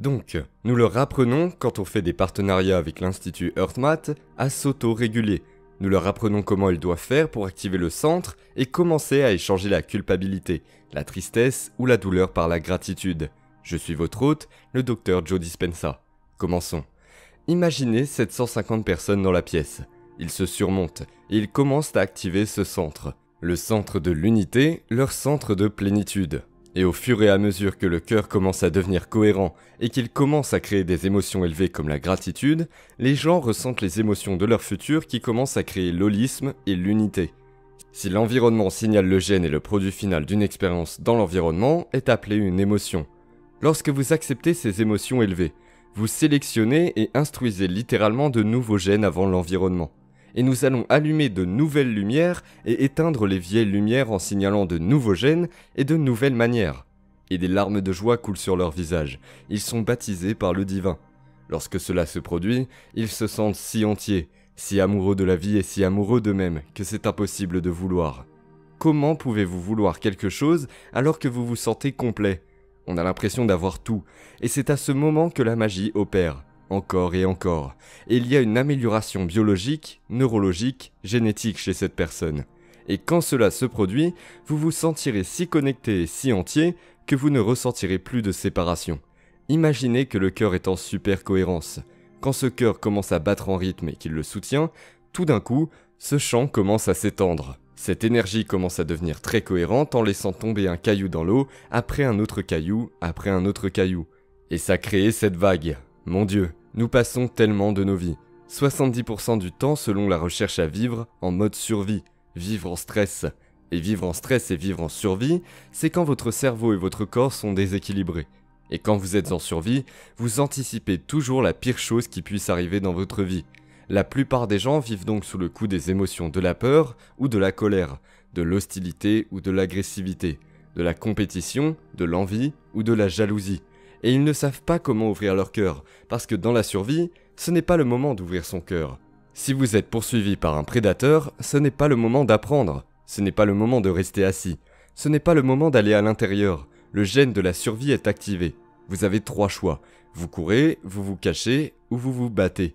Donc, nous leur apprenons, quand on fait des partenariats avec l'Institut HeartMath, à s'auto-réguler. Nous leur apprenons comment ils doivent faire pour activer le centre et commencer à échanger la culpabilité, la tristesse ou la douleur par la gratitude. Je suis votre hôte, le Dr Joe Dispenza. Commençons. Imaginez 750 personnes dans la pièce. Ils se surmontent et ils commencent à activer ce centre. Le centre de l'unité, leur centre de plénitude. Et au fur et à mesure que le cœur commence à devenir cohérent et qu'il commence à créer des émotions élevées comme la gratitude, les gens ressentent les émotions de leur futur qui commencent à créer l'holisme et l'unité. Si l'environnement signale le gène et le produit final d'une expérience dans l'environnement est appelé une émotion. Lorsque vous acceptez ces émotions élevées, vous sélectionnez et instruisez littéralement de nouveaux gènes avant l'environnement. Et nous allons allumer de nouvelles lumières et éteindre les vieilles lumières en signalant de nouveaux gènes et de nouvelles manières. Et des larmes de joie coulent sur leur visage. Ils sont baptisés par le divin. Lorsque cela se produit, ils se sentent si entiers, si amoureux de la vie et si amoureux d'eux-mêmes que c'est impossible de vouloir. Comment pouvez-vous vouloir quelque chose alors que vous vous sentez complet ? On a l'impression d'avoir tout, et c'est à ce moment que la magie opère. Encore et encore. Et il y a une amélioration biologique, neurologique, génétique chez cette personne. Et quand cela se produit, vous vous sentirez si connecté et si entier que vous ne ressentirez plus de séparation. Imaginez que le cœur est en super cohérence. Quand ce cœur commence à battre en rythme et qu'il le soutient, tout d'un coup, ce champ commence à s'étendre. Cette énergie commence à devenir très cohérente en laissant tomber un caillou dans l'eau, après un autre caillou, après un autre caillou. Et ça crée cette vague. Mon Dieu, nous passons tellement de nos vies. 70% du temps selon la recherche à vivre en mode survie, vivre en stress. Et vivre en stress et vivre en survie, c'est quand votre cerveau et votre corps sont déséquilibrés. Et quand vous êtes en survie, vous anticipez toujours la pire chose qui puisse arriver dans votre vie. La plupart des gens vivent donc sous le coup des émotions de la peur ou de la colère, de l'hostilité ou de l'agressivité, de la compétition, de l'envie ou de la jalousie. Et ils ne savent pas comment ouvrir leur cœur, parce que dans la survie, ce n'est pas le moment d'ouvrir son cœur. Si vous êtes poursuivi par un prédateur, ce n'est pas le moment d'apprendre, ce n'est pas le moment de rester assis, ce n'est pas le moment d'aller à l'intérieur, le gène de la survie est activé. Vous avez 3 choix, vous courez, vous vous cachez ou vous vous battez.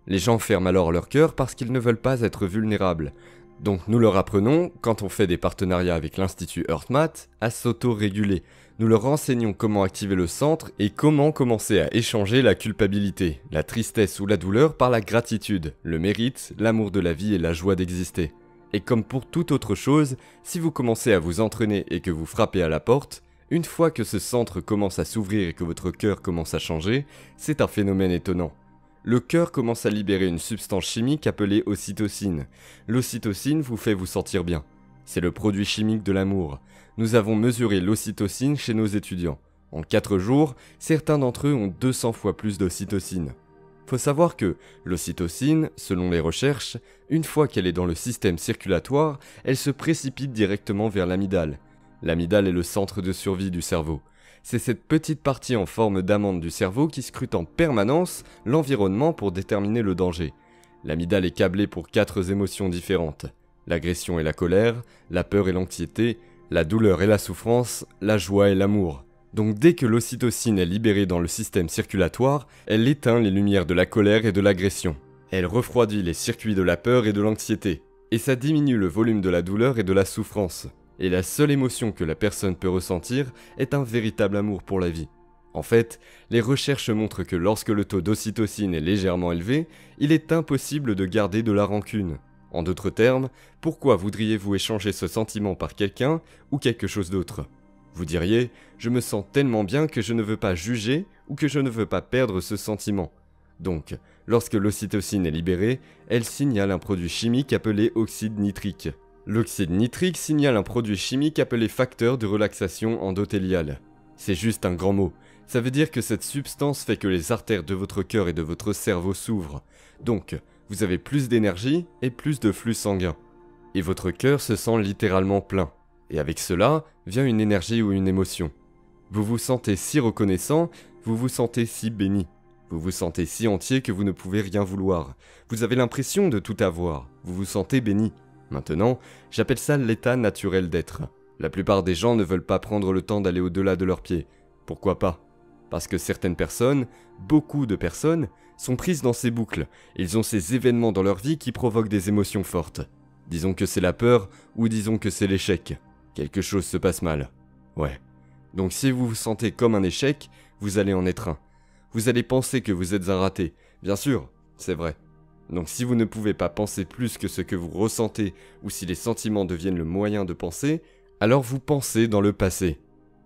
Les gens ferment alors leur cœur parce qu'ils ne veulent pas être vulnérables. Donc nous leur apprenons, quand on fait des partenariats avec l'Institut HeartMath, à s'auto-réguler. Nous leur enseignons comment activer le centre et comment commencer à échanger la culpabilité, la tristesse ou la douleur par la gratitude, le mérite, l'amour de la vie et la joie d'exister. Et comme pour toute autre chose, si vous commencez à vous entraîner et que vous frappez à la porte, une fois que ce centre commence à s'ouvrir et que votre cœur commence à changer, c'est un phénomène étonnant. Le cœur commence à libérer une substance chimique appelée ocytocine. L'ocytocine vous fait vous sentir bien. C'est le produit chimique de l'amour. Nous avons mesuré l'ocytocine chez nos étudiants. En 4 jours, certains d'entre eux ont 200 fois plus d'ocytocine. Faut savoir que l'ocytocine, selon les recherches, une fois qu'elle est dans le système circulatoire, elle se précipite directement vers l'amygdale. L'amygdale est le centre de survie du cerveau. C'est cette petite partie en forme d'amande du cerveau qui scrute en permanence l'environnement pour déterminer le danger. L'amygdale est câblée pour 4 émotions différentes. L'agression et la colère, la peur et l'anxiété, la douleur et la souffrance, la joie et l'amour. Donc dès que l'ocytocine est libérée dans le système circulatoire, elle éteint les lumières de la colère et de l'agression. Elle refroidit les circuits de la peur et de l'anxiété. Et ça diminue le volume de la douleur et de la souffrance. Et la seule émotion que la personne peut ressentir est un véritable amour pour la vie. En fait, les recherches montrent que lorsque le taux d'ocytocine est légèrement élevé, il est impossible de garder de la rancune. En d'autres termes, pourquoi voudriez-vous échanger ce sentiment par quelqu'un ou quelque chose d'autre ? Vous diriez, je me sens tellement bien que je ne veux pas juger ou que je ne veux pas perdre ce sentiment. Donc, lorsque l'ocytocine est libérée, elle signale un produit chimique appelé oxyde nitrique. L'oxyde nitrique signale un produit chimique appelé facteur de relaxation endothéliale. C'est juste un grand mot. Ça veut dire que cette substance fait que les artères de votre cœur et de votre cerveau s'ouvrent. Donc, vous avez plus d'énergie et plus de flux sanguin. Et votre cœur se sent littéralement plein. Et avec cela, vient une énergie ou une émotion. Vous vous sentez si reconnaissant, vous vous sentez si béni. Vous vous sentez si entier que vous ne pouvez rien vouloir. Vous avez l'impression de tout avoir. Vous vous sentez béni. Maintenant, j'appelle ça l'état naturel d'être. La plupart des gens ne veulent pas prendre le temps d'aller au-delà de leurs pieds. Pourquoi pas ? Parce que certaines personnes, beaucoup de personnes, sont prises dans ces boucles. Ils ont ces événements dans leur vie qui provoquent des émotions fortes. Disons que c'est la peur ou disons que c'est l'échec. Quelque chose se passe mal. Ouais. Donc si vous vous sentez comme un échec, vous allez en être un. Vous allez penser que vous êtes un raté. Bien sûr, c'est vrai. Donc si vous ne pouvez pas penser plus que ce que vous ressentez ou si les sentiments deviennent le moyen de penser, alors vous pensez dans le passé.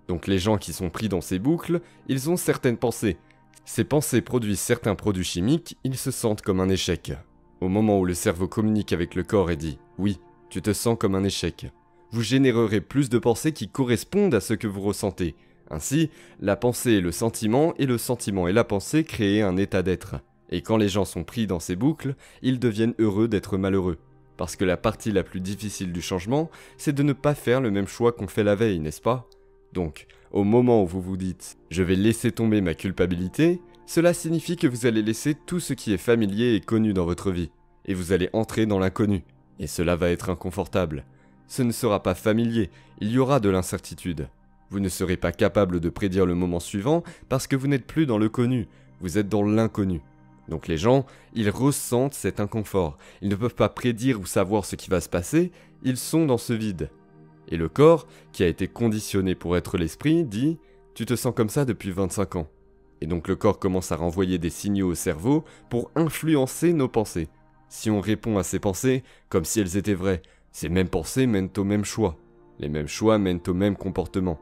Donc les gens qui sont pris dans ces boucles, ils ont certaines pensées. Ces pensées produisent certains produits chimiques, ils se sentent comme un échec. Au moment où le cerveau communique avec le corps et dit « Oui, tu te sens comme un échec », vous générerez plus de pensées qui correspondent à ce que vous ressentez. Ainsi, la pensée et le sentiment et la pensée créent un état d'être. Et quand les gens sont pris dans ces boucles, ils deviennent heureux d'être malheureux. Parce que la partie la plus difficile du changement, c'est de ne pas faire le même choix qu'on fait la veille, n'est-ce pas ? Donc, au moment où vous vous dites « je vais laisser tomber ma culpabilité », cela signifie que vous allez laisser tout ce qui est familier et connu dans votre vie. Et vous allez entrer dans l'inconnu. Et cela va être inconfortable. Ce ne sera pas familier, il y aura de l'incertitude. Vous ne serez pas capable de prédire le moment suivant parce que vous n'êtes plus dans le connu, vous êtes dans l'inconnu. Donc les gens, ils ressentent cet inconfort. Ils ne peuvent pas prédire ou savoir ce qui va se passer, ils sont dans ce vide. Et le corps, qui a été conditionné pour être l'esprit, dit « tu te sens comme ça depuis 25 ans ». Et donc le corps commence à renvoyer des signaux au cerveau pour influencer nos pensées. Si on répond à ces pensées comme si elles étaient vraies, ces mêmes pensées mènent aux mêmes choix. Les mêmes choix mènent aux mêmes comportements.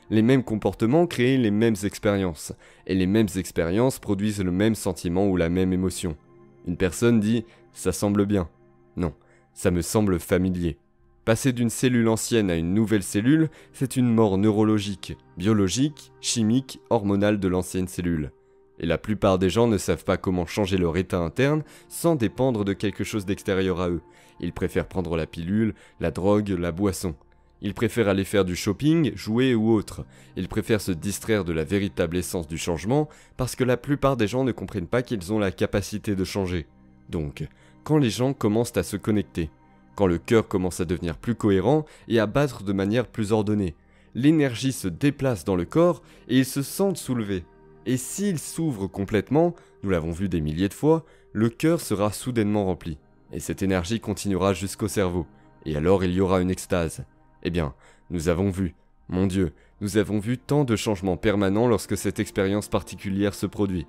Les mêmes comportements créent les mêmes expériences. Et les mêmes expériences produisent le même sentiment ou la même émotion. Une personne dit « ça semble bien ». Non, ça me semble familier. Passer d'une cellule ancienne à une nouvelle cellule, c'est une mort neurologique, biologique, chimique, hormonale de l'ancienne cellule. Et la plupart des gens ne savent pas comment changer leur état interne sans dépendre de quelque chose d'extérieur à eux. Ils préfèrent prendre la pilule, la drogue, la boisson. Ils préfèrent aller faire du shopping, jouer ou autre. Ils préfèrent se distraire de la véritable essence du changement parce que la plupart des gens ne comprennent pas qu'ils ont la capacité de changer. Donc, quand les gens commencent à se connecter, quand le cœur commence à devenir plus cohérent et à battre de manière plus ordonnée, l'énergie se déplace dans le corps et ils se sentent soulevés. Et s'il s'ouvre complètement, nous l'avons vu des milliers de fois, le cœur sera soudainement rempli. Et cette énergie continuera jusqu'au cerveau. Et alors il y aura une extase. Eh bien, nous avons vu, mon Dieu, nous avons vu tant de changements permanents lorsque cette expérience particulière se produit.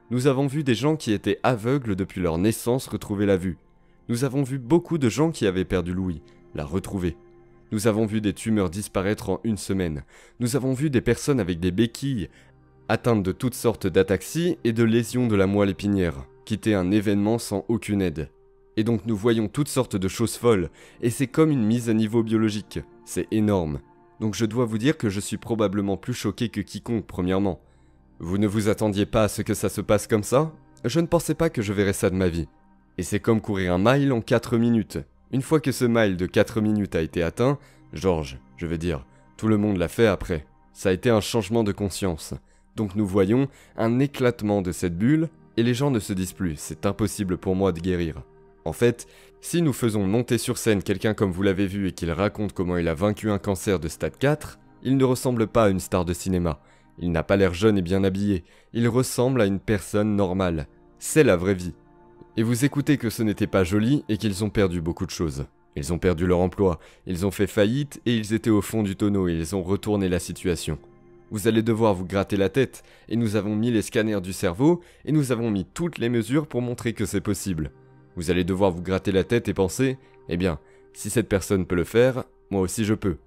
Nous avons vu des gens qui étaient aveugles depuis leur naissance retrouver la vue. Nous avons vu beaucoup de gens qui avaient perdu l'ouïe, la retrouver. Nous avons vu des tumeurs disparaître en une semaine. Nous avons vu des personnes avec des béquilles, atteintes de toutes sortes d'ataxies et de lésions de la moelle épinière, quitter un événement sans aucune aide. Et donc nous voyons toutes sortes de choses folles, et c'est comme une mise à niveau biologique. C'est énorme. Donc je dois vous dire que je suis probablement plus choqué que quiconque premièrement. Vous ne vous attendiez pas à ce que ça se passe comme ça ? Je ne pensais pas que je verrais ça de ma vie. Et c'est comme courir un mile en 4 minutes. Une fois que ce mile de 4 minutes a été atteint, je veux dire, tout le monde l'a fait après. Ça a été un changement de conscience. Donc nous voyons un éclatement de cette bulle, et les gens ne se disent plus, c'est impossible pour moi de guérir. En fait, si nous faisons monter sur scène quelqu'un comme vous l'avez vu et qu'il raconte comment il a vaincu un cancer de stade 4, il ne ressemble pas à une star de cinéma. Il n'a pas l'air jeune et bien habillé, il ressemble à une personne normale. C'est la vraie vie. Et vous écoutez que ce n'était pas joli et qu'ils ont perdu beaucoup de choses. Ils ont perdu leur emploi, ils ont fait faillite et ils étaient au fond du tonneau et ils ont retourné la situation. Vous allez devoir vous gratter la tête, et nous avons mis les scanners du cerveau et nous avons mis toutes les mesures pour montrer que c'est possible. Vous allez devoir vous gratter la tête et penser, eh bien, si cette personne peut le faire, moi aussi je peux.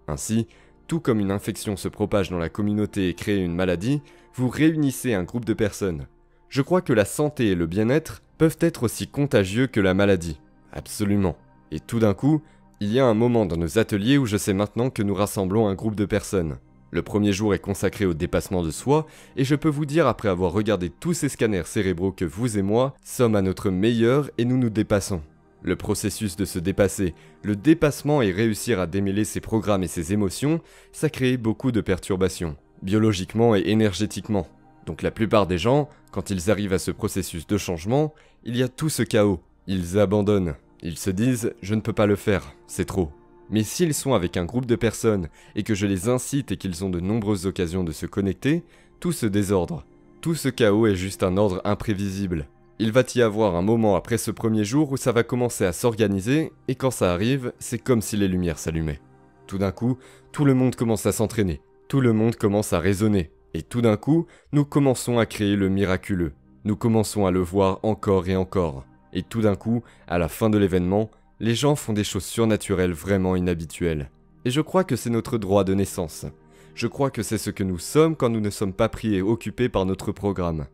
Ainsi, tout comme une infection se propage dans la communauté et crée une maladie, vous réunissez un groupe de personnes. Je crois que la santé et le bien-être peuvent être aussi contagieux que la maladie. Absolument. Et tout d'un coup, il y a un moment dans nos ateliers où je sais maintenant que nous rassemblons un groupe de personnes. Le premier jour est consacré au dépassement de soi, et je peux vous dire après avoir regardé tous ces scanners cérébraux que vous et moi sommes à notre meilleur et nous nous dépassons. Le processus de se dépasser, le dépassement et réussir à démêler ses programmes et ses émotions, ça crée beaucoup de perturbations, biologiquement et énergétiquement. Donc la plupart des gens, quand ils arrivent à ce processus de changement, il y a tout ce chaos. Ils abandonnent. Ils se disent « je ne peux pas le faire, c'est trop ». Mais s'ils sont avec un groupe de personnes et que je les incite et qu'ils ont de nombreuses occasions de se connecter, tout ce désordre, tout ce chaos est juste un ordre imprévisible. Il va y avoir un moment après ce premier jour où ça va commencer à s'organiser, et quand ça arrive, c'est comme si les lumières s'allumaient. Tout d'un coup, tout le monde commence à s'entraîner, tout le monde commence à raisonner, et tout d'un coup, nous commençons à créer le miraculeux. Nous commençons à le voir encore et encore. Et tout d'un coup, à la fin de l'événement, les gens font des choses surnaturelles vraiment inhabituelles. Et je crois que c'est notre droit de naissance. Je crois que c'est ce que nous sommes quand nous ne sommes pas pris et occupés par notre programme.